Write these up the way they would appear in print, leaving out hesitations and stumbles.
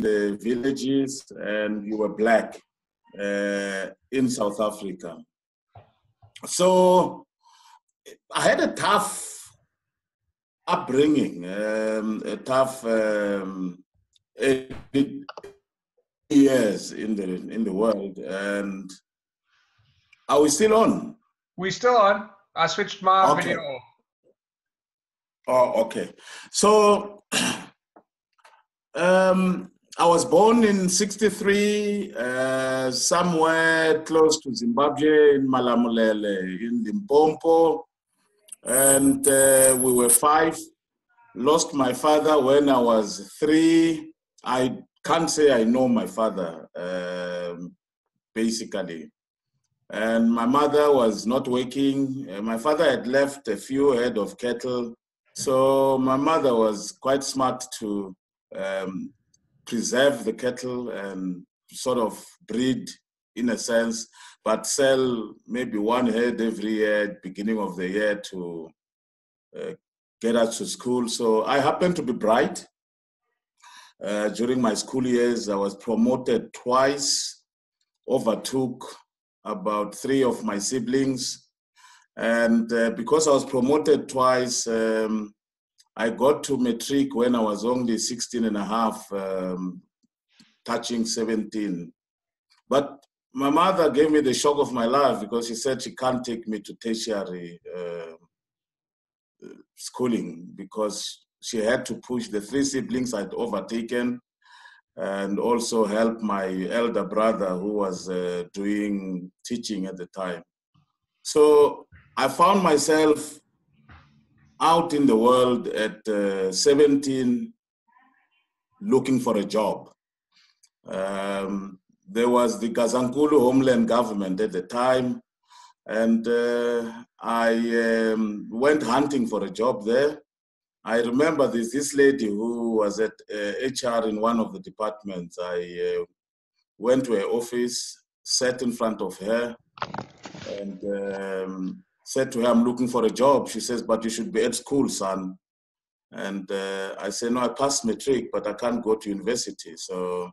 the villages and you were black in South Africa. So I had a tough upbringing, a tough years in the world. And are we still on? We're still on. I switched my video off. Oh, okay. So I was born in 63, somewhere close to Zimbabwe, in Malamulele, in Limpopo. And we were 5. Lost my father when I was 3. I can't say I know my father, basically. And my mother was not working. My father had left a few head of cattle. So my mother was quite smart to preserve the cattle and sort of breed in a sense, but sell maybe 1 head every year at the beginning of the year to get us to school. So I happened to be bright. During my school years, I was promoted twice, overtook about 3 of my siblings. And because I was promoted twice, I got to matric when I was only 16 and a half, touching 17. But my mother gave me the shock of my life because she said she can't take me to tertiary schooling because she had to push the 3 siblings I'd overtaken and also help my elder brother who was doing teaching at the time. So I found myself out in the world at 17 looking for a job. There was the Gazankulu Homeland Government at the time, and I went hunting for a job there. I remember this lady who was at HR in one of the departments. I went to her office, sat in front of her, and said to her, I'm looking for a job. She says, but you should be at school, son. And I said, no, I passed matric, but I can't go to university. So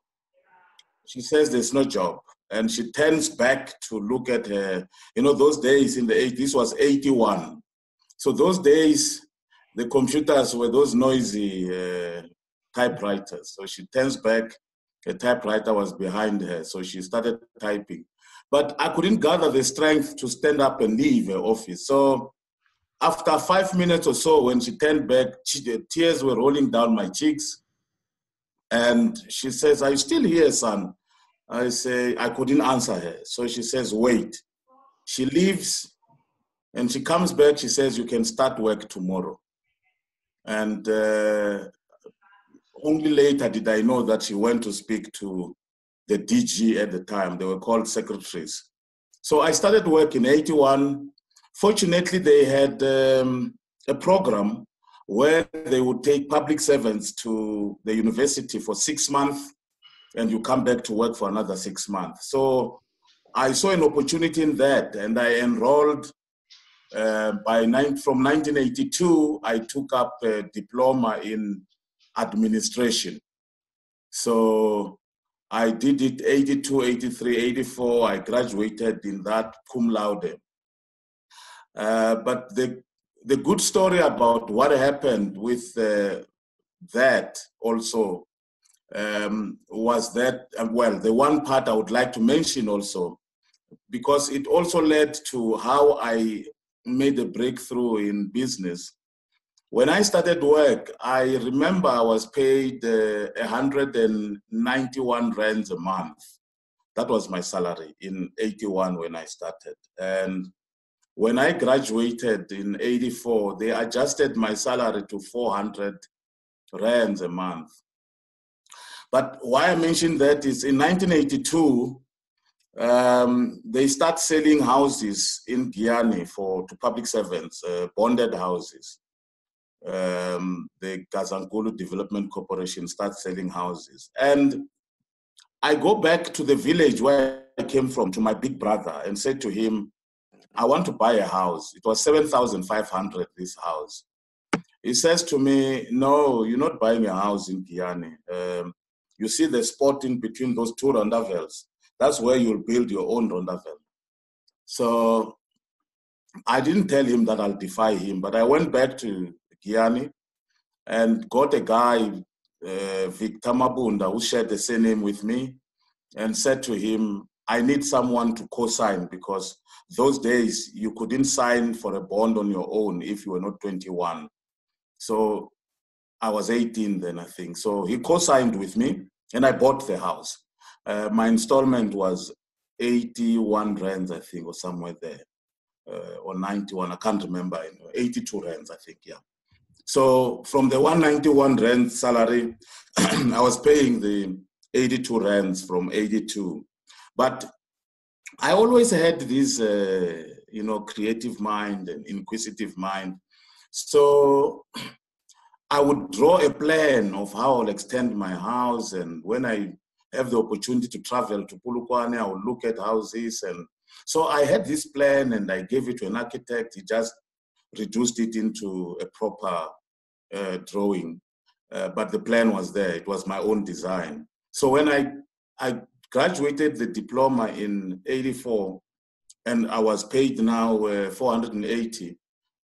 she says there's no job. And she turns back to look at her. You know, those days in the 80s, this was 81. So those days, the computers were those noisy typewriters. So she turns back, a typewriter was behind her. So she started typing. But I couldn't gather the strength to stand up and leave her office. So after 5 minutes or so, when she turned back, tears were rolling down my cheeks. And she says, are you still here, son? I say, I couldn't answer her. So she says, wait. She leaves and she comes back. She says, you can start work tomorrow. And only later did I know that she went to speak to the DG at the time. They were called secretaries. So I started work in 81. Fortunately, they had a program where they would take public servants to the university for 6 months and you come back to work for another 6 months. So I saw an opportunity in that and I enrolled. From 1982, I took up a diploma in administration. So I did it 82, 83, 84. I graduated in that cum laude. But the good story about what happened with that also was that, well, the one part I would like to mention also, because it also led to how I made a breakthrough in business. When I started work, I remember I was paid 191 rands a month. That was my salary in 81 when I started. And when I graduated in 84, they adjusted my salary to 400 rands a month. But why I mentioned that is in 1982, they start selling houses in Guyana to public servants, bonded houses. The Gazankulu Development Corporation starts selling houses. And I go back to the village where I came from, to my big brother, and said to him, I want to buy a house. It was 7,500, this house. He says to me, no, you're not buying a house in Tirhani. You see the spot in between those two rondavels. That's where you'll build your own rondavel. So I didn't tell him that I'll defy him, but I went back to Giyani and got a guy, Victor Mabunda, who shared the surname with me, and said to him, I need someone to co-sign, because those days you couldn't sign for a bond on your own if you were not 21. So I was 18 then, I think. So he co-signed with me and I bought the house. My installment was 81 rands, I think, or somewhere there, or 91, I can't remember, 82 rands, I think, yeah. So from the 191 rand salary, I was paying the 82 rands from 82. But I always had this, creative mind and inquisitive mind. So I would draw a plan of how I'll extend my house. And when I have the opportunity to travel to Polokwane, I would look at houses. And so I had this plan and I gave it to an architect. He just reduced it into a proper drawing. But the plan was there. It was my own design. So when I graduated the diploma in 84, and I was paid now 480.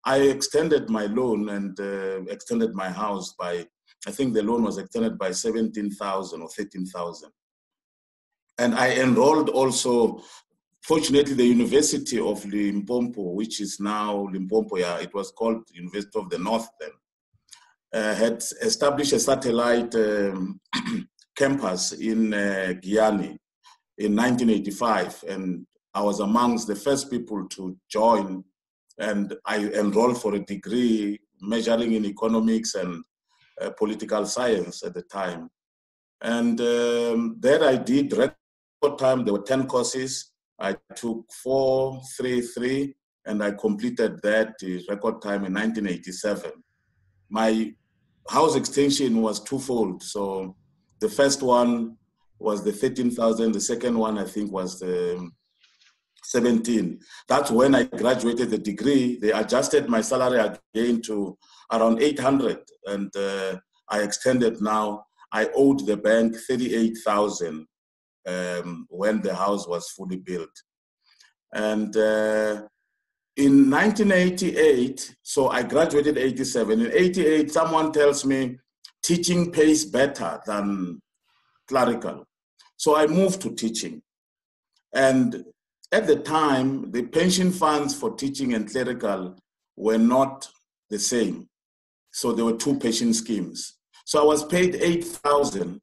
I extended my loan and extended my house by, I think the loan was extended by 17,000 or 13,000. And I enrolled also, fortunately, the University of Limpopo, which is now Limpopo, yeah, it was called University of the North then, had established a satellite campus in Giyani in 1985. And I was amongst the first people to join, and I enrolled for a degree measuring in economics and political science at the time. And there I did record time. There were 10 courses. I took 433, and I completed that record time in 1987. My house extension was twofold. So the first one was the 13,000. The second one, I think, was the 17. That's when I graduated the degree. They adjusted my salary again to around 800, and I extended now. I owed the bank 38,000 when the house was fully built. And in 1988, so I graduated 87. In 88, someone tells me teaching pays better than clerical. So I moved to teaching. And at the time, the pension funds for teaching and clerical were not the same. So there were two pension schemes. So I was paid 8,000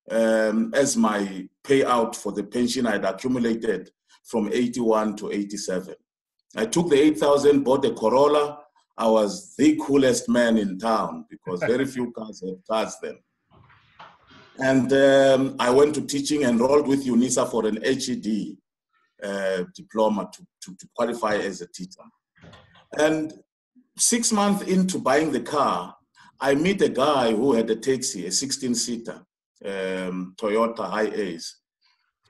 as my payout for the pension I'd accumulated from 81 to 87. I took the 8,000, bought a Corolla. I was the coolest man in town because very few cars had cars then. And I went to teaching, enrolled with UNISA for an HED diploma to qualify as a teacher. And 6 months into buying the car, I meet a guy who had a taxi, a 16-seater Toyota Hi-Ace.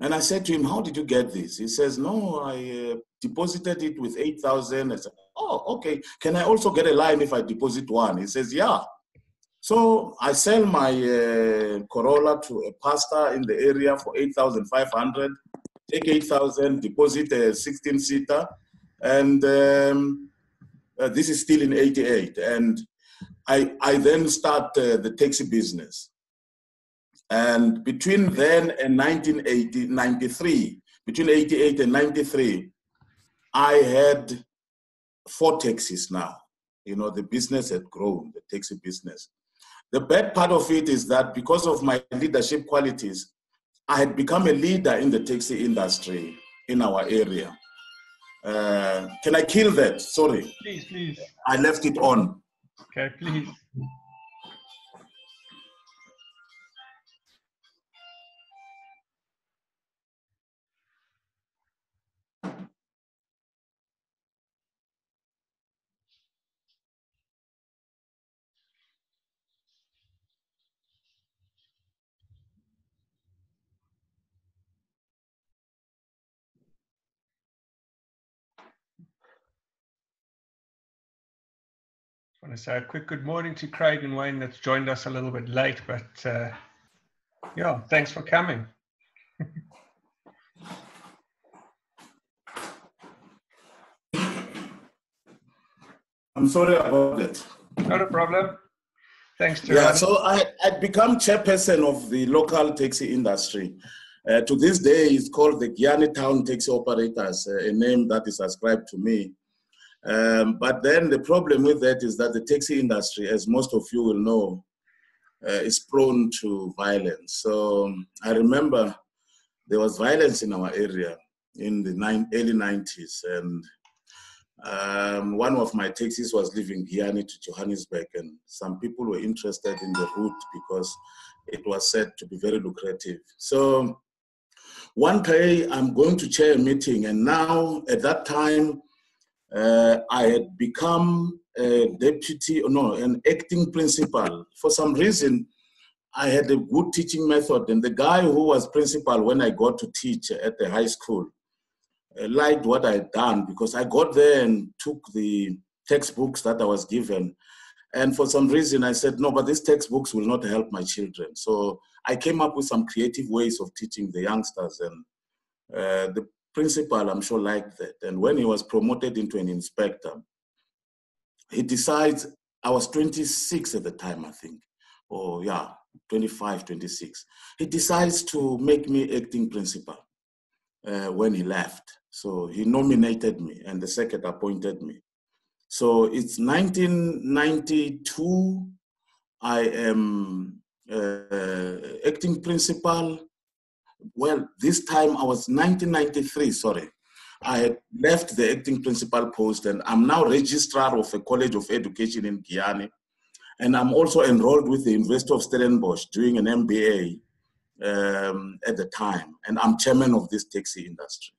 And I said to him, how did you get this? He says, no, I deposited it with 8,000. I said, oh, okay. Can I also get a line if I deposit one? He says, yeah. So I sell my Corolla to a pastor in the area for 8,500, take 8,000, deposit a 16-seater. And this is still in 88. And I then start the taxi business. And between then and 93, between 88 and 93, I had 4 taxis now. You know, the business had grown, the taxi business. The bad part of it is that because of my leadership qualities, I had become a leader in the taxi industry in our area. Can I kill that? Sorry. Please, please. I left it on. Okay, please. I want to say a quick good morning to Craig and Wayne that's joined us a little bit late, but Yeah, thanks for coming. I'm sorry about that. Not a problem. Thanks, Tirhani. Yeah, so I'd become chairperson of the local taxi industry. To this day, it's called the Giyani Town Taxi Operators, a name that is ascribed to me. But then the problem with that is that the taxi industry, as most of you will know, is prone to violence. So I remember there was violence in our area in the early 90s. And one of my taxis was leaving Giyani to Johannesburg, and some people were interested in the route because it was said to be very lucrative. So one day I'm going to chair a meeting, and now at that time, I had become an acting principal. For some reason, I had a good teaching method, and the guy who was principal when I got to teach at the high school liked what I had done, because I got there and took the textbooks that I was given. And for some reason, I said, no, but these textbooks will not help my children. So I came up with some creative ways of teaching the youngsters, and the principal, I'm sure, liked that. And when he was promoted into an inspector, he decides, I was 26 at the time, I think. Oh, yeah, 25, 26. He decides to make me acting principal when he left. So he nominated me, and the second appointed me. So it's 1992. I am acting principal. Well, this time I was 1993, sorry. I had left the acting principal post, and I'm now registrar of a college of education in Giyani. And I'm also enrolled with the University of Stellenbosch doing an MBA at the time. And I'm chairman of this taxi industry.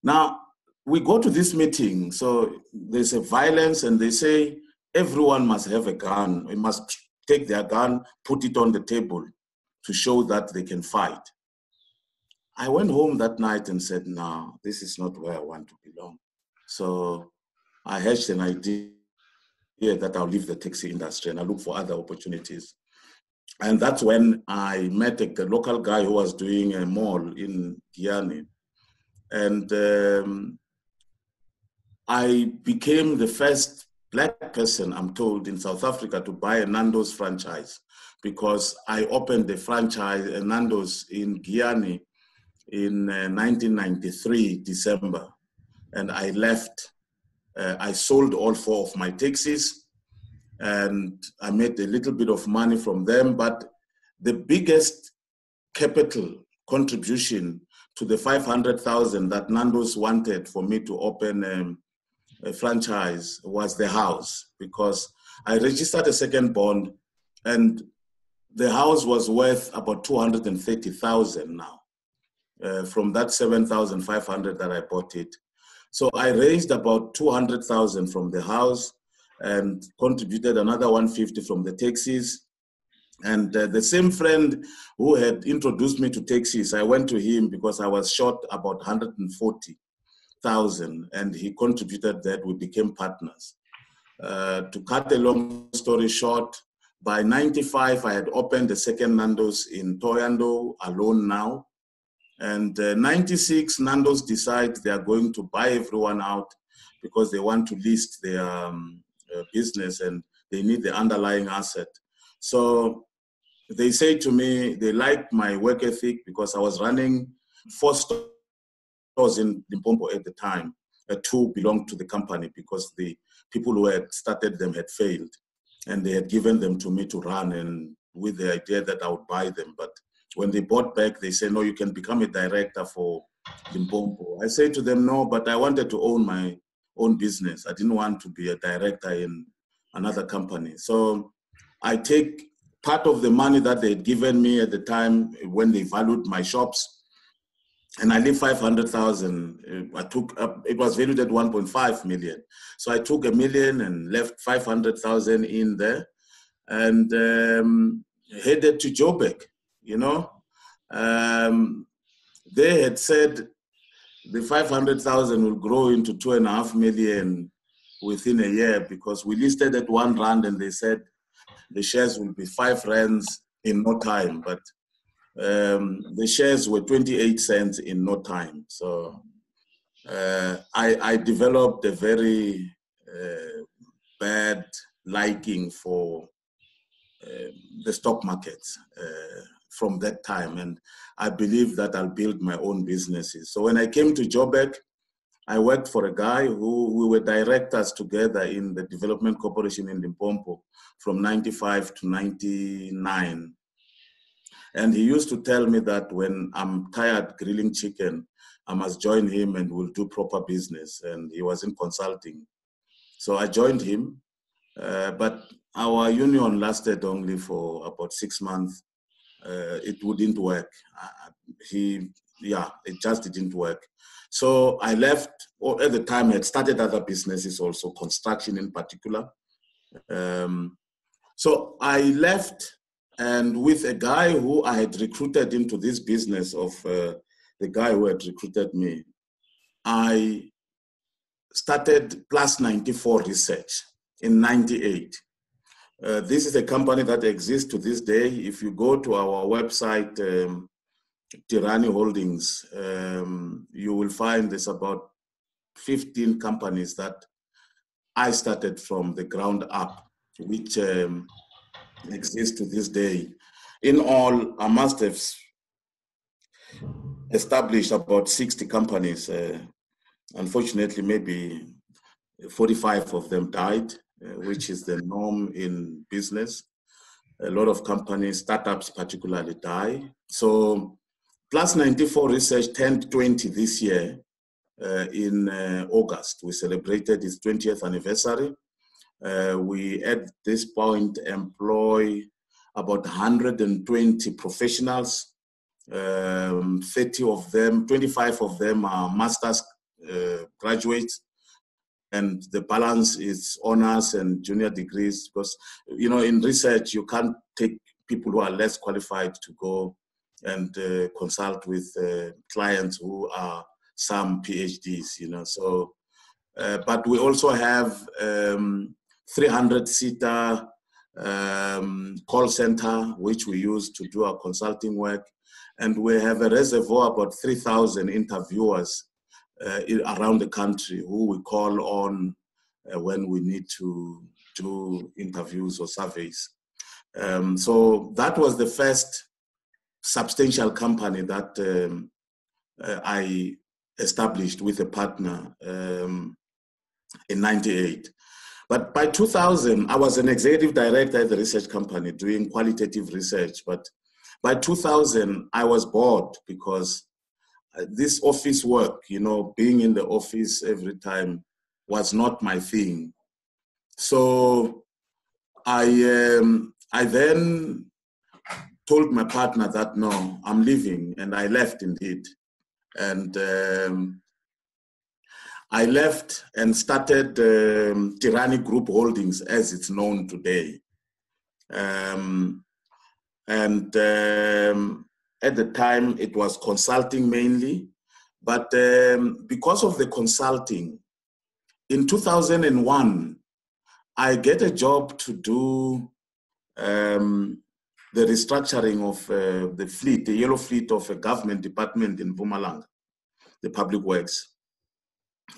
Now, we go to this meeting, so there's a violence, and they say everyone must have a gun. They must take their gun, put it on the table to show that they can fight. I went home that night and said, no, this is not where I want to belong. So I hatched an idea that I'll leave the taxi industry and I'll look for other opportunities. And that's when I met a local guy who was doing a mall in Giyani. And I became the first Black person, I'm told, in South Africa to buy a Nandos franchise, because I opened the franchise, Nandos, in Giyani in 1993, December. And I left. I sold all 4 of my taxis, and I made a little bit of money from them. But the biggest capital contribution to the 500,000 that Nandos wanted for me to open a franchise was the house, because I registered a second bond, and the house was worth about 230,000 now, from that 7,500 that I bought it. So I raised about 200,000 from the house and contributed another 150 from the taxis. And the same friend who had introduced me to taxis, I went to him because I was short about 140,000, and he contributed that. We became partners. To cut a long story short, by 95, I had opened the second Nandos in Thohoyandou alone now. And 96, Nandos decide they are going to buy everyone out because they want to list their business, and they need the underlying asset. So they say to me, they like my work ethic, because I was running 4 stores in Limpopo at the time. 2 belonged to the company because the people who had started them had failed, and they had given them to me to run, and with the idea that I would buy them. But when they bought back, they said, no, you can become a director for Limpopo. I said to them, no, but I wanted to own my own business. I didn't want to be a director in another company. So I take part of the money that they had given me at the time when they valued my shops, and I leave 500,000. I took up, it was valued at 1.5 million. So I took $1 million and left 500,000 in there, and headed to Joburg. You know, they had said the 500,000 will grow into 2.5 million within a year, because we listed at R1, and they said the shares will be 5 rands in no time. But The shares were 28 cents in no time. So I developed a very bad liking for the stock markets from that time. And I believe that I'll build my own businesses. So when I came to Joburg, I worked for a guy who we were directors together in the Development Corporation in Limpopo from 95 to 99. And he used to tell me that when I'm tired grilling chicken, I must join him and we'll do proper business. And he was in consulting. So I joined him, but our union lasted only for about 6 months. It wouldn't work. It just didn't work. So I left, or at the time I had started other businesses also, construction in particular. So I left, and with a guy who I had recruited into this business of the guy who had recruited me, I started Plus 94 Research in 98. This is a company that exists to this day. If you go to our website, Tirana Holdings, you will find there's about 15 companies that I started from the ground up, which exist to this day. In all, I must have established about 60 companies. Unfortunately, maybe 45 of them died, which is the norm in business. A lot of companies, startups particularly, die. So Plus 94 Research turned 20 this year in August. We celebrated its 20th anniversary. We, at this point, employ about 120 professionals. 30 of them, 25 of them are master's graduates, and the balance is honors and junior degrees, because, you know, in research, you can't take people who are less qualified to go and consult with clients who are some PhDs, you know. So, but we also have 300-seater call center, which we use to do our consulting work. And we have a reservoir, about 3,000 interviewers around the country who we call on when we need to do interviews or surveys. So that was the first substantial company that I established with a partner in 98. But by 2000, I was an executive director at the research company doing qualitative research. But by 2000, I was bored because this office work, you know, being in the office every time was not my thing. So I then told my partner that, no, I'm leaving, and I left indeed. And I left and started Tirhani Group Holdings as it's known today. At the time, it was consulting mainly, but because of the consulting, in 2001, I get a job to do the restructuring of the fleet, the yellow fleet of a government department in Mpumalanga, the public works.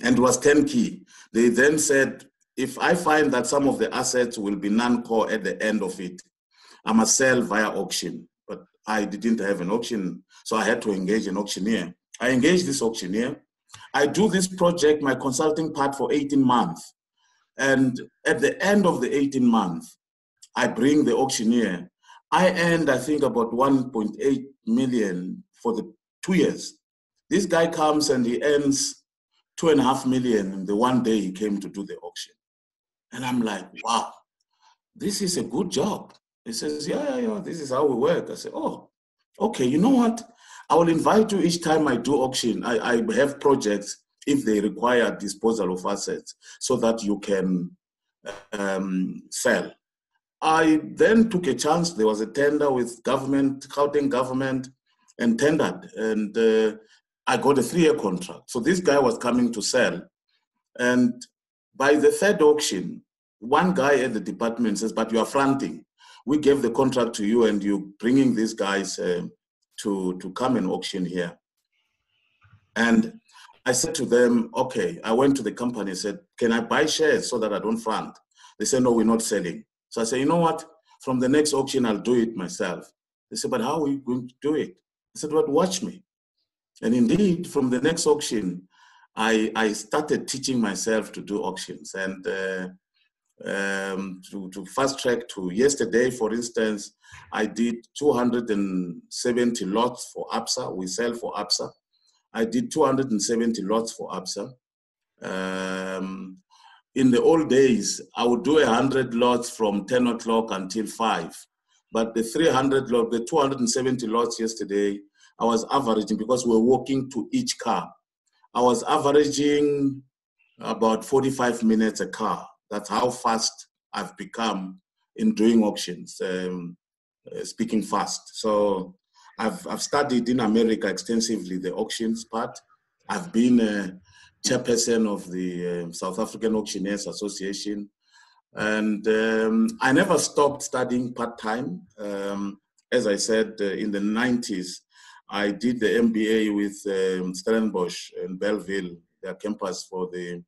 And it was 10 key. They then said, if I find that some of the assets will be non-core at the end of it, I must sell via auction. But I didn't have an auction, so I had to engage an auctioneer. I engaged this auctioneer. I do this project, my consulting part, for 18 months. And at the end of the 18 months, I bring the auctioneer. I earned, I think, about 1.8 million for the 2 years. This guy comes and he earns 2.5 million in the one day he came to do the auction. And I'm like, wow, this is a good job. He says, yeah, this is how we work. I said, oh, okay, you know what? I will invite you each time I do auction. I have projects if they require disposal of assets so that you can sell. I then took a chance. There was a tender with government, Gauteng government, and tendered. And I got a 3-year contract. So this guy was coming to sell. And by the third auction, one guy at the department says, but you are fronting. We gave the contract to you and you're bringing these guys to come and auction here. And I said to them, okay, I went to the company and said, can I buy shares so that I don't fund? They said, no, we're not selling. So I said, you know what? From the next auction, I'll do it myself. They said, but how are you going to do it? I said, well, watch me. And indeed, from the next auction, I started teaching myself to do auctions. And to fast track to yesterday, for instance, I did 270 lots for ABSA. We sell for ABSA. I did 270 lots for ABSA. In the old days, I would do 100 lots from 10 o'clock until 5. But the 300 lots, the 270 lots yesterday, I was averaging, because we're walking to each car, I was averaging about 45 minutes a car. That's how fast I've become in doing auctions, speaking fast. So I've studied in America extensively the auctions part. I've been a chairperson of the South African Auctioneers Association. And I never stopped studying part-time. As I said, in the 90s, I did the MBA with Stellenbosch in Belleville. Their campus for the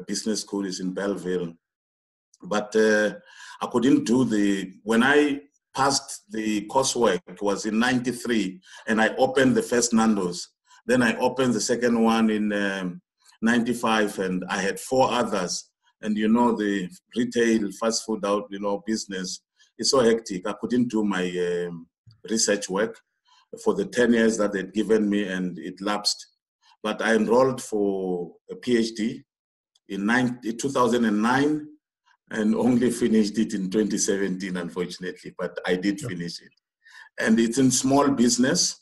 business school is in Belleville. But I couldn't do when I passed the coursework, it was in 93, and I opened the first Nandos. Then I opened the second one in 95, and I had 4 others. And you know, the retail fast food business is so hectic. I couldn't do my research work for the 10 years that they'd given me, and it lapsed. But I enrolled for a PhD in 2009 and only finished it in 2017, unfortunately, but I did finish it. And it's in small business.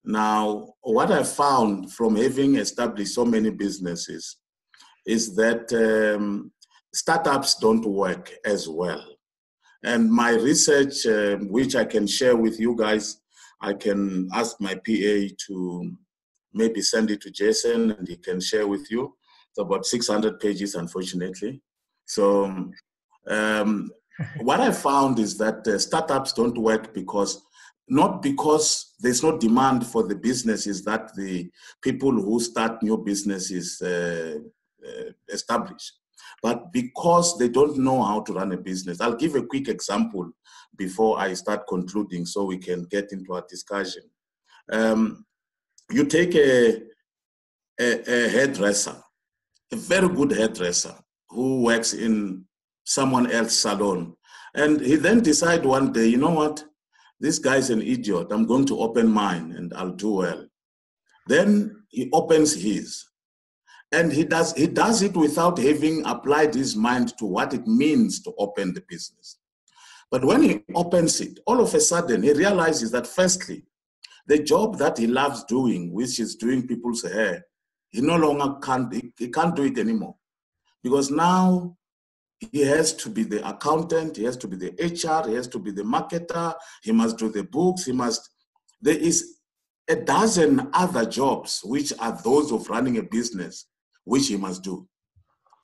Now, what I found from having established so many businesses is that startups don't work as well. And my research, which I can share with you guys, I can ask my PA to maybe send it to Jason and he can share with you. It's about 600 pages, unfortunately. So what I found is that startups don't work not because there's no demand for the businesses that the people who start new businesses establish, but because they don't know how to run a business. I'll give a quick example before I start concluding so we can get into our discussion. You take a hairdresser, a very good hairdresser who works in someone else's salon. And he then decide one day, you know what? This guy's an idiot. I'm going to open mine and I'll do well. Then he opens his. And he does it without having applied his mind to what it means to open the business. But when he opens it, all of a sudden he realizes that firstly, the job that he loves doing, which is doing people's hair, he no longer can't do it anymore. Because now he has to be the accountant, he has to be the HR, he has to be the marketer, he must do the books, there is a dozen other jobs which are those of running a business, which he must do.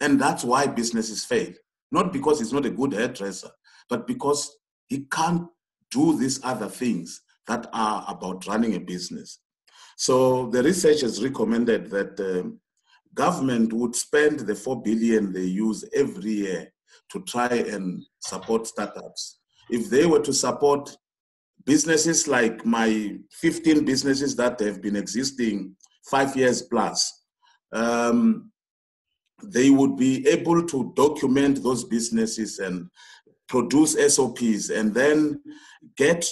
And that's why businesses fail. Not because he's not a good hairdresser, but because he can't do these other things that are about running a business. So the research has recommended that government would spend the 4 billion they use every year to try and support startups. If they were to support businesses like my 15 businesses that have been existing 5 years plus, they would be able to document those businesses and produce SOPs, and then get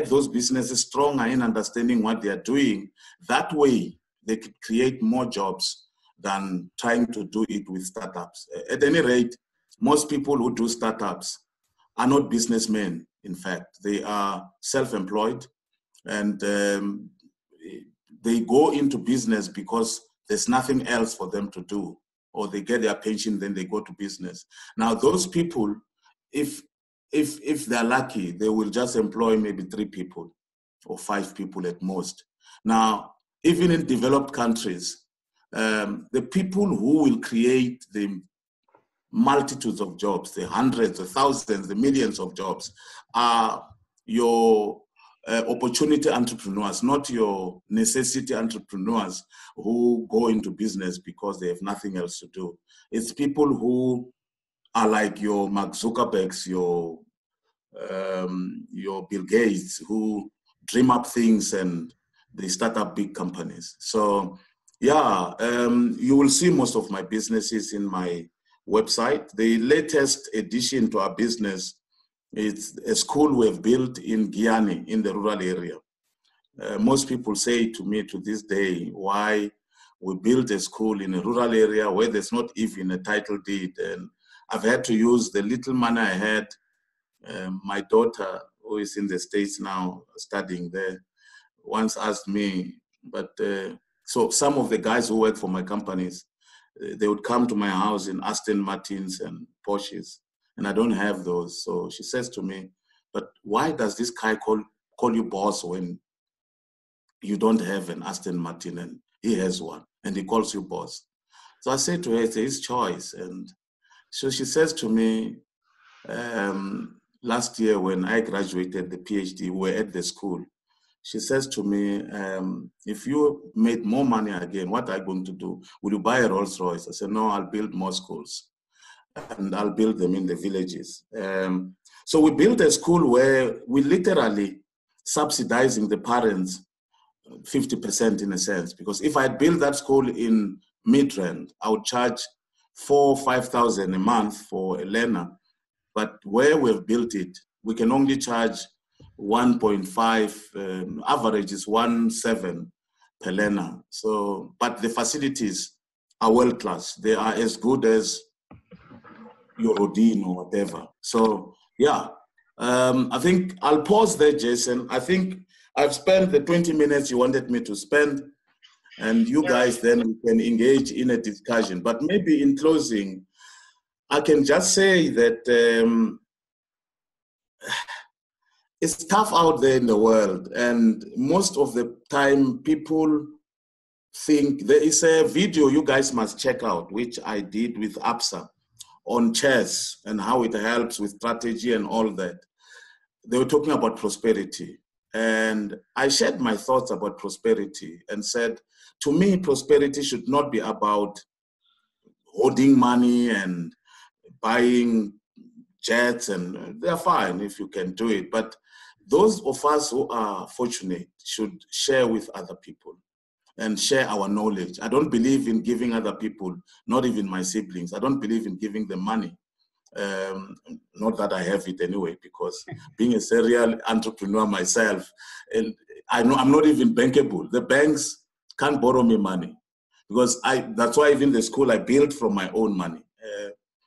those businesses stronger in understanding what they are doing. That way, they could create more jobs than trying to do it with startups. At any rate, most people who do startups are not businessmen, in fact. They are self-employed, and they go into business because there's nothing else for them to do, or they get their pension, then they go to business. Now, those people, if they're lucky, they will just employ maybe 3 people or 5 people at most. Now, even in developed countries, the people who will create the multitudes of jobs, the hundreds, the thousands, the millions of jobs, are your opportunity entrepreneurs, not your necessity entrepreneurs who go into business because they have nothing else to do. It's people who are like your Mark Zuckerbergs, your Bill Gates, who dream up things and they start up big companies. So yeah, you will see most of my businesses in my website. The latest addition to our business is a school we've built in Giani, in the rural area. Most people say to me to this day, why we built a school in a rural area where there's not even a title deed. And I've had to use the little money I had. My daughter, who is in the States now studying there, once asked me, but so some of the guys who work for my companies, they would come to my house in Aston Martins and Porsches, and I don't have those. So she says to me, but why does this guy call you boss when you don't have an Aston Martin and he has one, and he calls you boss? So I said to her, it's his choice. And so she says to me, last year when I graduated the PhD, we were at the school. She says to me, if you made more money again, what are you going to do? Will you buy a Rolls Royce? I said, no, I'll build more schools. And I'll build them in the villages. So we built a school where we literally subsidizing the parents 50% in a sense, because if I built that school in Midrand, I would charge 4,000 or 5,000 a month for a learner. But where we've built it, we can only charge 1.5, average is 1.7 per learner. So, but the facilities are world class. They are as good as your Rodin or whatever. So, yeah, I think I'll pause there, Jason. I think I've spent the 20 minutes you wanted me to spend, and you guys then can engage in a discussion. But maybe in closing, I can just say that it's tough out there in the world, and most of the time people think there is a video you guys must check out, which I did with APSA on chess and how it helps with strategy and all that. They were talking about prosperity, and I shared my thoughts about prosperity and said, to me, prosperity should not be about hoarding money and buying jets, and they're fine if you can do it. But those of us who are fortunate should share with other people and share our knowledge. I don't believe in giving other people, not even my siblings, I don't believe in giving them money. Not that I have it anyway, because being a serial entrepreneur myself, and I know I'm not even bankable. The banks can't borrow me money, because that's why even the school I built from my own money.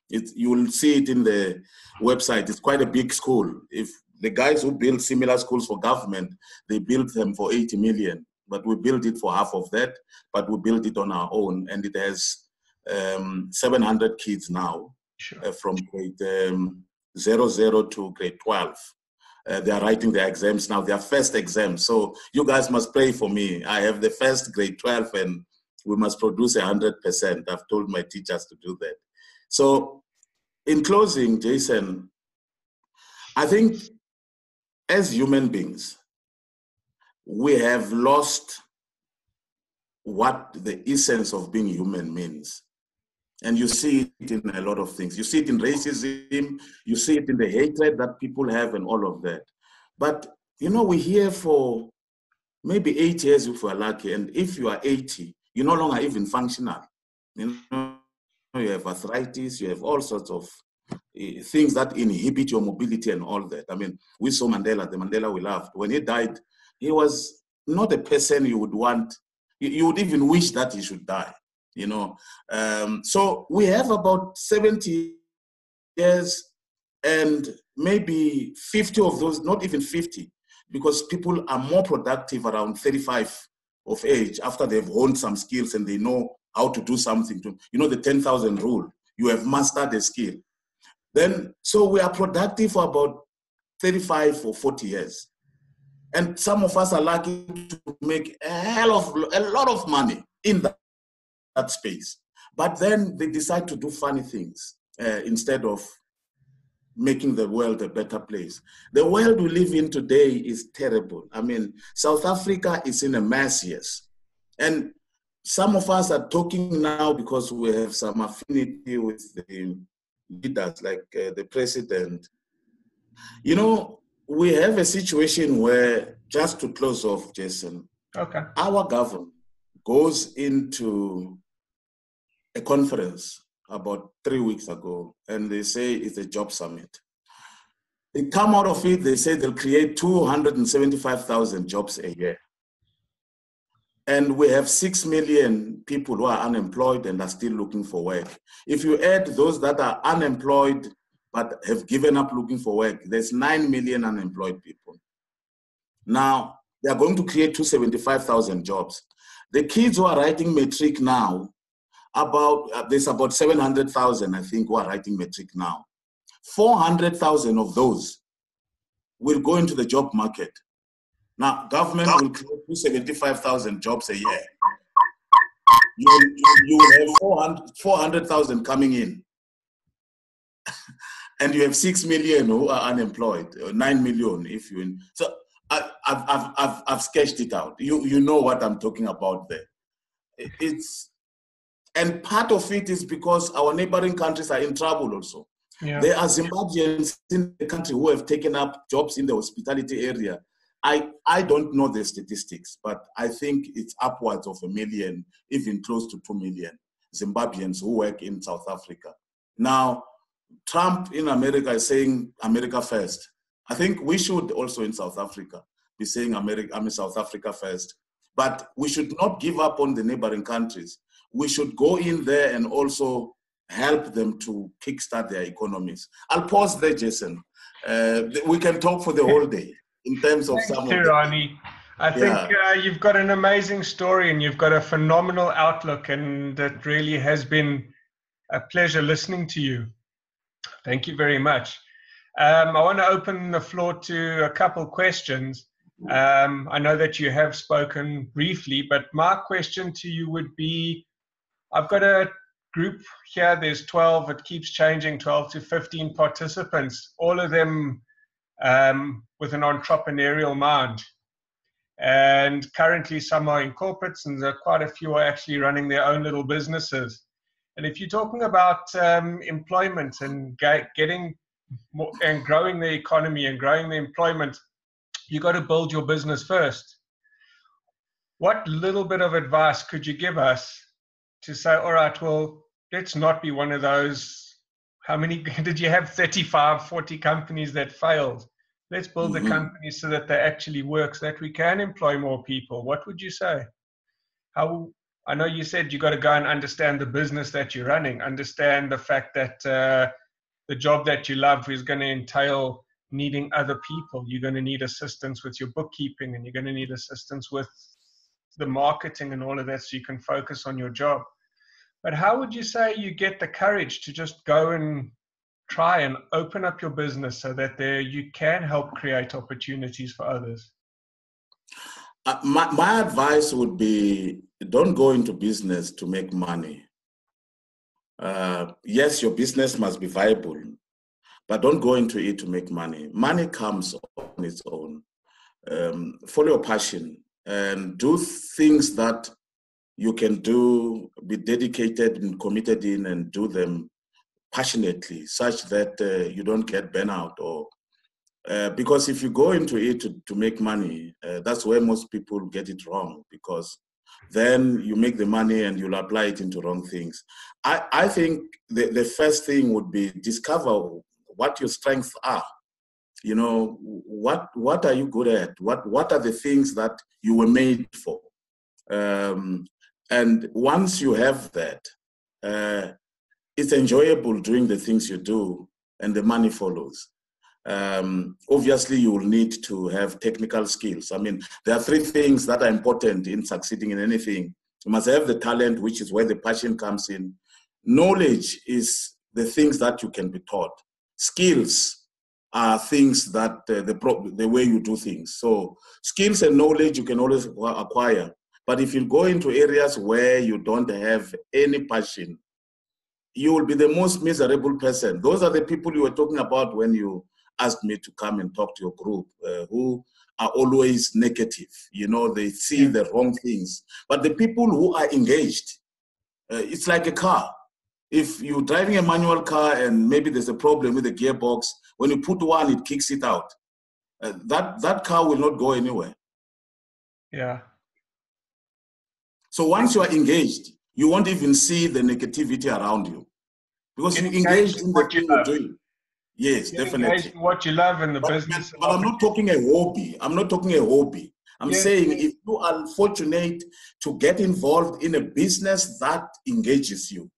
You will see it in the website. It's quite a big school. If the guys who build similar schools for government, they built them for 80 million, but we built it for half of that, but we built it on our own, and it has 700 kids now. Sure. From grade 00 to grade 12. They are writing their exams now, their first exam. So you guys must pray for me. I have the first grade 12 and we must produce 100%. I've told my teachers to do that. So in closing, Jason, I think as human beings, we have lost what the essence of being human means. And you see it in a lot of things. You see it in racism, you see it in the hatred that people have and all of that. But, you know, we're here for maybe 8 years if we're lucky. And if you are 80, you're no longer even functional. You know, you have arthritis, you have all sorts of things that inhibit your mobility and all that. I mean, we saw Mandela, the Mandela we loved. When he died, he was not a person you would want, you would even wish that he should die. You know, so we have about 70 years, and maybe 50 of those, not even 50, because people are more productive around 35 of age after they've honed some skills and they know how to do something. You know, the 10,000 rule, you have mastered a skill. Then, so we are productive for about 35 or 40 years. And some of us are lucky to make a lot of money in that space. But then they decide to do funny things instead of making the world a better place. The world we live in today is terrible. I mean, South Africa is in a mess, yes. And some of us are talking now because we have some affinity with the leaders, like the president. You know, we have a situation where, just to close off, Jason, Okay. our government goes into a conference about 3 weeks ago, and they say it's a job summit. They come out of it, they say they'll create 275,000 jobs a year. And we have 6 million people who are unemployed and are still looking for work. If you add those that are unemployed but have given up looking for work, there's 9 million unemployed people. Now, they are going to create 275,000 jobs. The kids who are writing matric now, there's about 700,000, I think, who are writing matric now. 400,000 of those will go into the job market. Now, government will create 275,000 jobs a year. You will have 400,000 coming in. And you have 6 million who are unemployed, 9 million if you... So I've sketched it out. You know what I'm talking about there. And part of it is because our neighboring countries are in trouble also. Yeah. There are Zimbabweans in the country who have taken up jobs in the hospitality area. I don't know the statistics, but I think it's upwards of 1 million, even close to 2 million Zimbabweans who work in South Africa. Now, Trump in America is saying America first. I think we should also in South Africa be saying South Africa first. But we should not give up on the neighboring countries. We should go in there and also help them to kickstart their economies. I'll pause there, Jason. We can talk for the whole day in terms of some Tirhani. I think you've got an amazing story and you've got a phenomenal outlook, and it really has been a pleasure listening to you. Thank you very much. I want to open the floor to a couple questions. I know that you have spoken briefly, but my question to you would be, I've got a group here, there's 12, it keeps changing, 12 to 15 participants, all of them with an entrepreneurial mind. And currently some are in corporates and there are quite a few are actually running their own little businesses. And if you're talking about employment and getting more, and growing the economy and growing the employment, you got to build your business first. What little bit of advice could you give us to say, all right, well, let's not be one of those, how many, did you have 35, 40 companies that failed? Let's build the companies so that they actually work, so that we can employ more people. What would you say? I know you said you got to go and understand the business that you're running, understand the fact that the job that you love is going to entail needing other people. You're going to need assistance with your bookkeeping, and you're going to need assistance with the marketing and all of that, so you can focus on your job. But how would you say you get the courage to just go and try and open up your business so that you can help create opportunities for others? My advice would be, don't go into business to make money. Yes, your business must be viable, but don't go into it to make money. Money comes on its own. Follow your passion and do things that you can do, be dedicated and committed in, and do them passionately, such that you don't get burnout. Or because if you go into it to make money, that's where most people get it wrong, because then you make the money and you'll apply it into wrong things. I think the first thing would be discover what your strengths are. You know, what are you good at? What are the things that you were made for? And once you have that, it's enjoyable doing the things you do, and the money follows. Obviously, you will need to have technical skills. I mean, there are 3 things that are important in succeeding in anything. You must have the talent, which is where the passion comes in. Knowledge is the things that you can be taught. Skills are things that the way you do things. So skills and knowledge you can always acquire. But if you go into areas where you don't have any passion, you will be the most miserable person. Those are the people you were talking about when you asked me to come and talk to your group, who are always negative. You know, they see the wrong things. But the people who are engaged, it's like a car. If you're driving a manual car and maybe there's a problem with the gearbox, when you put one, it kicks it out. That car will not go anywhere. Yeah. So once you are engaged, you won't even see the negativity around you because you're engaged in the thing you're doing. Yes, definitely. Engaged in what you love in the business. But I'm not talking a hobby. I'm not talking a hobby. I'm saying if you are fortunate to get involved in a business that engages you,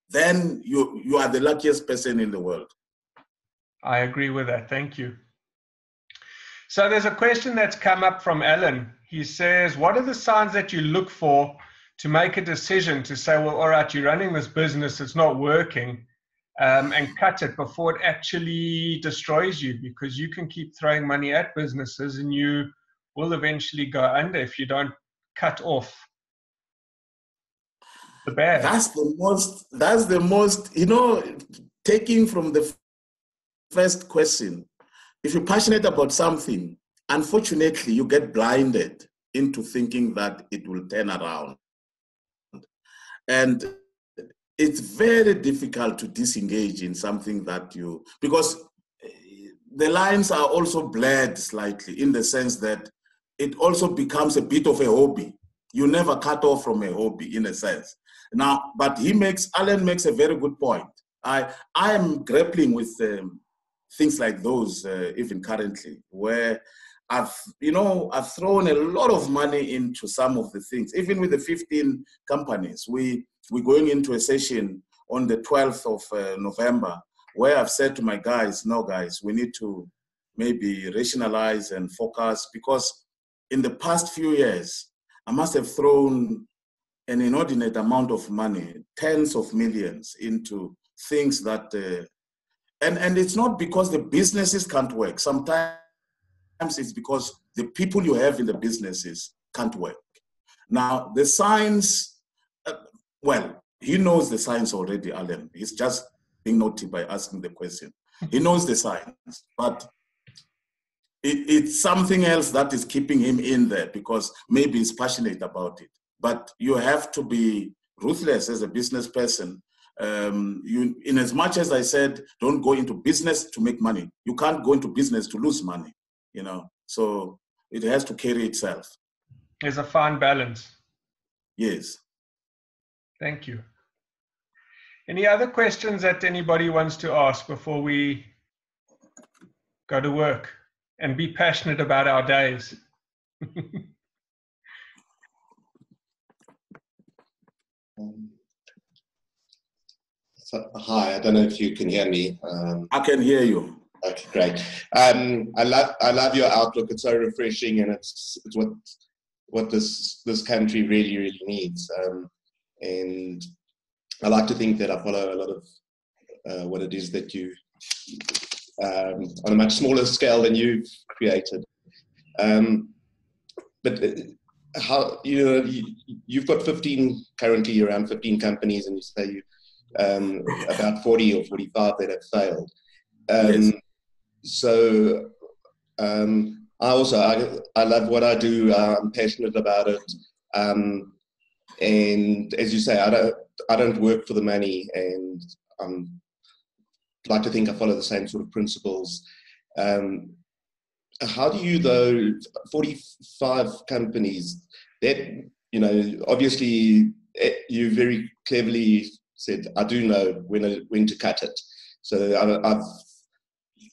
then you are the luckiest person in the world. I agree with that. Thank you. So there's a question that's come up from Alan. He says, what are the signs that you look for to make a decision to say, well, all right, you're running this business, it's not working, and cut it before it actually destroys you? Because you can keep throwing money at businesses and you will eventually go under if you don't cut off the bad. That's the most, you know, taking from the first question, if you're passionate about something, unfortunately, you get blinded into thinking that it will turn around. And it's very difficult to disengage in something that because the lines are also blurred slightly in the sense that it also becomes a bit of a hobby. You never cut off from a hobby in a sense. Now, but Alan makes a very good point. I am grappling with things like those even currently, where I've thrown a lot of money into some of the things. Even with the 15 companies, we're going into a session on the 12th of November, where I've said to my guys, no guys, we need to maybe rationalize and focus, because in the past few years, I must have thrown an inordinate amount of money, tens of millions, into things that, and it's not because the businesses can't work. Sometimes it's because the people you have in the businesses can't work. Now, the signs, well, he knows the signs already, Alan. He's just being naughty by asking the question. He knows the signs, but it's something else that is keeping him in there, because maybe he's passionate about it. But you have to be ruthless as a business person. In as much as I said, don't go into business to make money. You can't go into business to lose money, you know. So it has to carry itself. There's a fine balance. Yes. Thank you. Any other questions that anybody wants to ask before we go to work and be passionate about our days? Hi, I don't know if you can hear me. I can hear you. Okay, great. I love your outlook. It's so refreshing, and it's what this country really needs. And I like to think that I follow a lot of what it is that you, on a much smaller scale than you've created. But how, you've got currently around 15 companies, and you say you about 40 or 45 that have failed. Yes. So I love what I do. I'm passionate about it. And as you say, I don't work for the money, and like to think I follow the same sort of principles. How do you, though, 45 companies that, obviously you very cleverly said, I do know when to cut it. So I've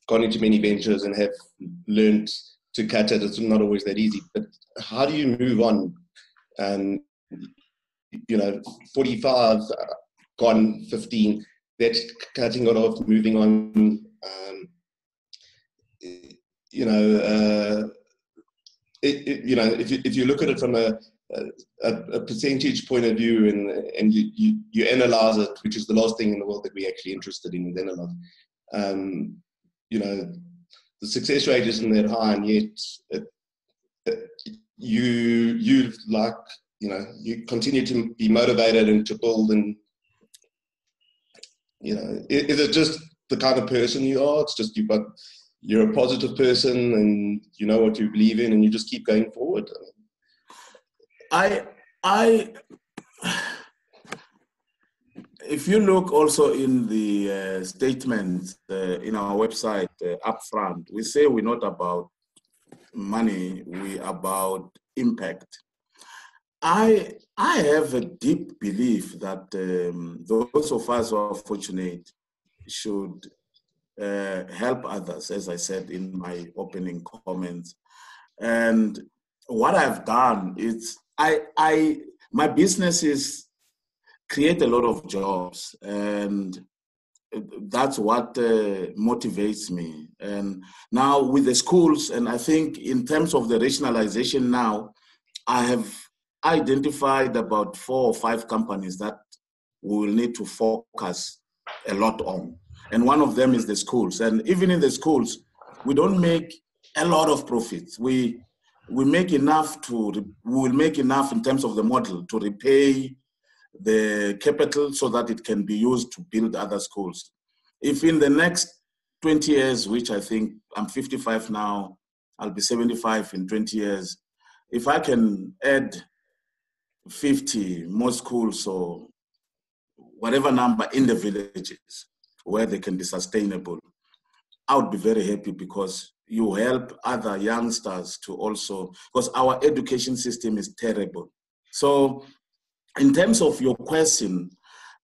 gone into many ventures and have learned to cut it. It's not always that easy, but how do you move on? 45, gone 15, that's cutting it off, moving on. If you look at it from a percentage point of view, and you analyze it, which is the last thing in the world that we're actually interested in, is analyze. The success rate isn't that high, and yet you continue to be motivated and to build, and you know, is it just the kind of person you are? It's just you're a positive person and you know what you believe in and you just keep going forward. If you look also in the statement in our website up front, we say we're not about money, we're about impact. I have a deep belief that those of us who are fortunate should help others, as I said in my opening comments. And what I've done is my business is create a lot of jobs, and that's what motivates me. And now with the schools, and I think in terms of the rationalization now, I have identified about 4 or 5 companies that we will need to focus a lot on. And one of them is the schools. And even in the schools, we don't make a lot of profits. We make enough we will make enough in terms of the model to repay the capital so that it can be used to build other schools. If in the next 20 years, which I think I'm 55 now, I'll be 75 in 20 years, if I can add 50 more schools or whatever number in the villages where they can be sustainable, I would be very happy, because you help other youngsters to also, because our education system is terrible. So in terms of your question,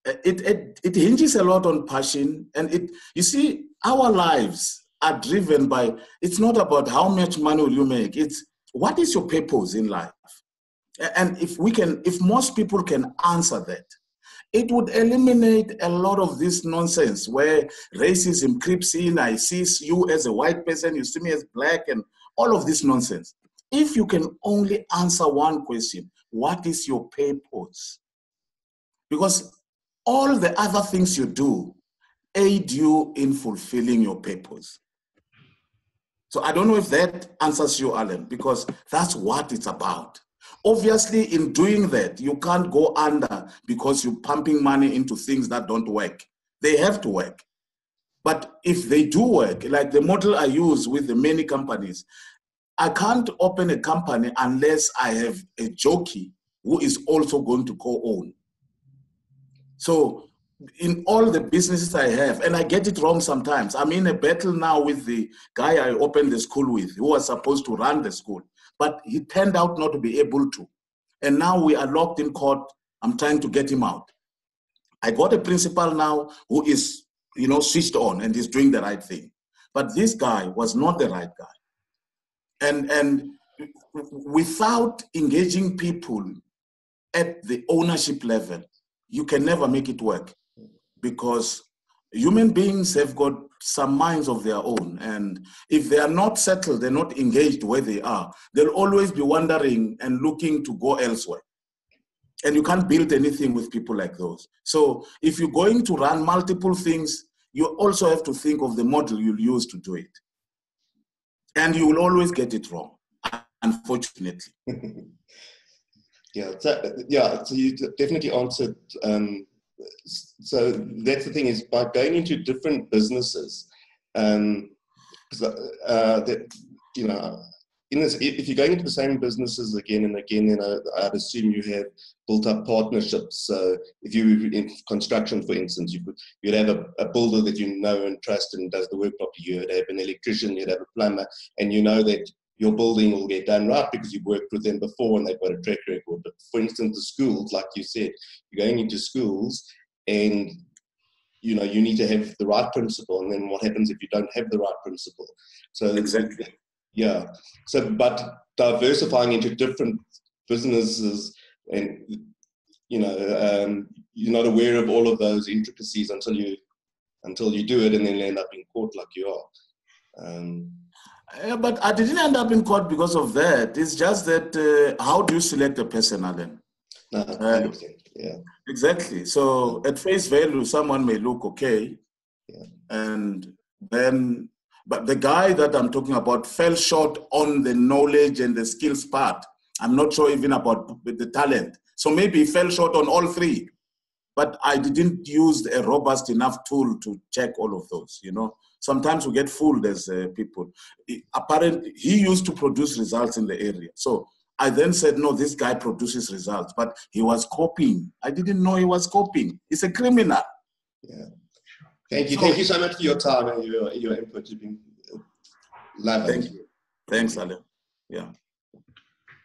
it hinges a lot on passion. And you see, our lives are driven by, it's not about how much money will you make, it's what is your purpose in life? And if most people can answer that, it would eliminate a lot of this nonsense where racism creeps in. I see you as a white person, you see me as black, and all of this nonsense. If you can only answer one question, what is your purpose? Because all the other things you do aid you in fulfilling your purpose. So I don't know if that answers you, Alan, because that's what it's about. Obviously, in doing that, you can't go under because you're pumping money into things that don't work. They have to work. But if they do work, like the model I use with the many companies, I can't open a company unless I have a jockey who is also going to co-own. So in all the businesses I have, and I get it wrong sometimes. I'm in a battle now with the guy I opened the school with, who was supposed to run the school, but he turned out not to be able to. And now we are locked in court. I'm trying to get him out. I got a principal now who is, switched on and is doing the right thing. But this guy was not the right guy. And without engaging people at the ownership level, you can never make it work, because human beings have got some minds of their own. And if they are not settled, they're not engaged where they are, they'll always be wandering and looking to go elsewhere. And you can't build anything with people like those. So if you're going to run multiple things, you also have to think of the model you'll use to do it. And you will always get it wrong, unfortunately. So you definitely answered. So that's the thing, is by going into different businesses, if you're going into the same businesses again and again, then I'd assume you have built up partnerships. So if you in construction, for instance, you'd have a builder that you know and trust and does the work properly. You'd have an electrician, you'd have a plumber, and you know that your building will get done right because you've worked with them before and they've got a track record. But for instance, the schools, like you said, you're going into schools and you need to have the right principle. And then what happens if you don't have the right principle? So exactly. Yeah. So, but diversifying into different businesses, and you're not aware of all of those intricacies until you do it, and then end up in court like you are. But I didn't end up in court because of that. It's just that how do you select a person, Alan? No, 100%. Yeah. Exactly. So at face value, someone may look okay, and then. But the guy that I'm talking about fell short on the knowledge and the skills part. I'm not sure even about the talent. So maybe he fell short on all three. but I didn't use a robust enough tool to check all of those, you know. Sometimes we get fooled as people. Apparently, he used to produce results in the area. So I then said, no, this guy produces results, but he was copying. I didn't know he was copying. He's a criminal. Yeah. Thank you. Thank you so much for your time and your input. You've been lovely. Thank you. Thanks, Alan. Yeah.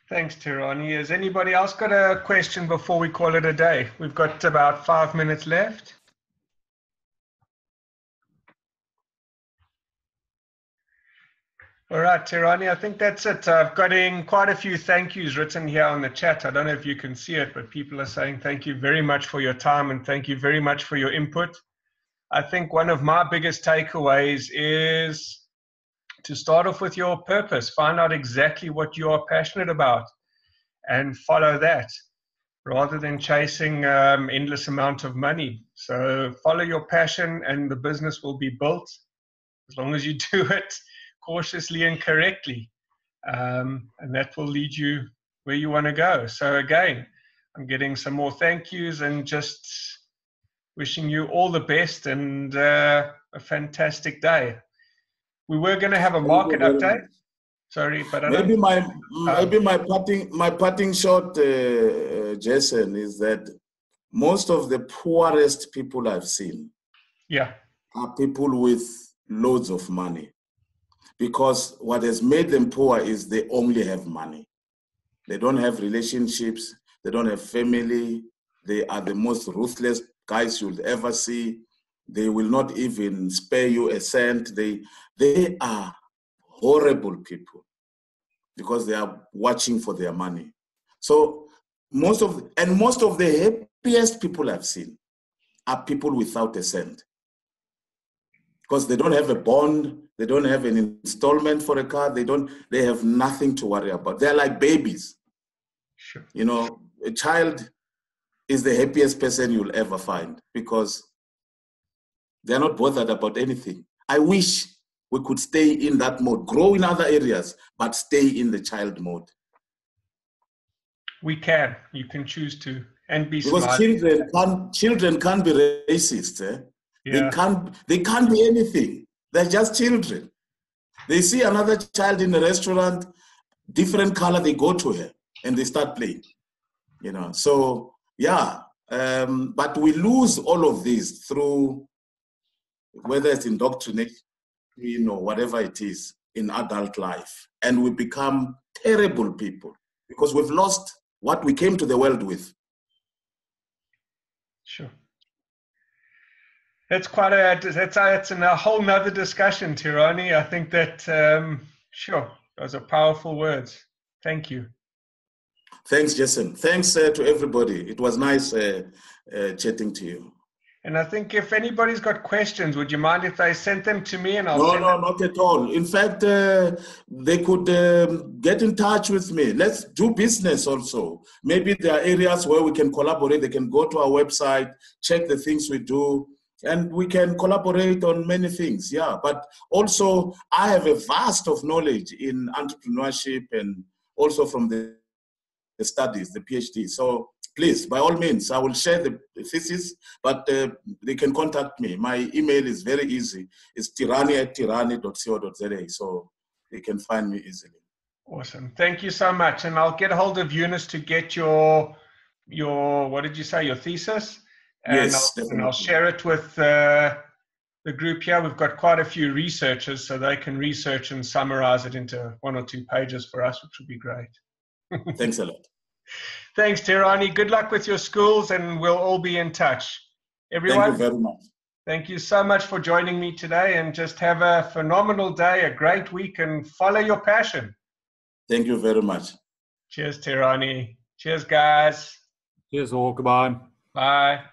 Thanks, Tirhani. Has anybody else got a question before we call it a day? We've got about 5 minutes left. All right, Tirhani, I think that's it. I've got in quite a few thank yous written here on the chat. I don't know if you can see it, but people are saying thank you very much for your time and thank you very much for your input. I think one of my biggest takeaways is to start off with your purpose. Find out exactly what you are passionate about and follow that rather than chasing endless amount of money. So follow your passion and the business will be built as long as you do it cautiously and correctly. And that will lead you where you want to go. So again, I'm getting some more thank yous and just wishing you all the best and a fantastic day. We were going to have a market update. Sorry, but I maybe my parting shot, Jason, is that most of the poorest people I've seen are people with loads of money. Because what has made them poor is they only have money. They don't have relationships. They don't have family. They are the most ruthless guys you'll ever see. They will not even spare you a cent. They are horrible people because they are watching for their money. So most of the happiest people I've seen are people without a cent. Because they don't have a bond, they don't have an installment for a car, they have nothing to worry about. They're like babies. Sure. You know, a child is the happiest person you'll ever find because they're not bothered about anything. I wish we could stay in that mode, grow in other areas, but stay in the child mode. We can. You can choose to and be because smart. Children can't be racist. Eh? Yeah. They can't be anything. They're just children. They see another child in a restaurant, different color, they go to her and they start playing. You know, so yeah. But we lose all of this through whether it's indoctrination or whatever it is in adult life. And we become terrible people because we've lost what we came to the world with. Sure. That's quite it's in a whole nother discussion, Tirhani. I think that, sure, those are powerful words. Thank you. Thanks, Jason. Thanks to everybody. It was nice chatting to you. And I think if anybody's got questions, would you mind if they sent them to me and I'll No, send them? not at all. In fact, they could get in touch with me. Let's do business also. Maybe there are areas where we can collaborate. They can go to our website, check the things we do, and we can collaborate on many things. Yeah, but also I have a vast of knowledge in entrepreneurship and also from the studies, the PhD. So please, by all means, I will share the thesis, but they can contact me. My email is very easy. It's tirhani@tirhani.co.za, so they can find me easily. Awesome. Thank you so much. And I'll get a hold of Eunice to get your what did you say, your thesis? And Yes, definitely. I'll share it with the group here. We've got quite a few researchers, so they can research and summarize it into 1 or 2 pages for us, which would be great. Thanks a lot. Thanks, Tirhani. Good luck with your schools, and we'll all be in touch. Everyone, thank you very much. Thank you so much for joining me today, and just have a phenomenal day, a great week, and follow your passion. Thank you very much. Cheers, Tirhani. Cheers, guys. Cheers all. Goodbye. Bye.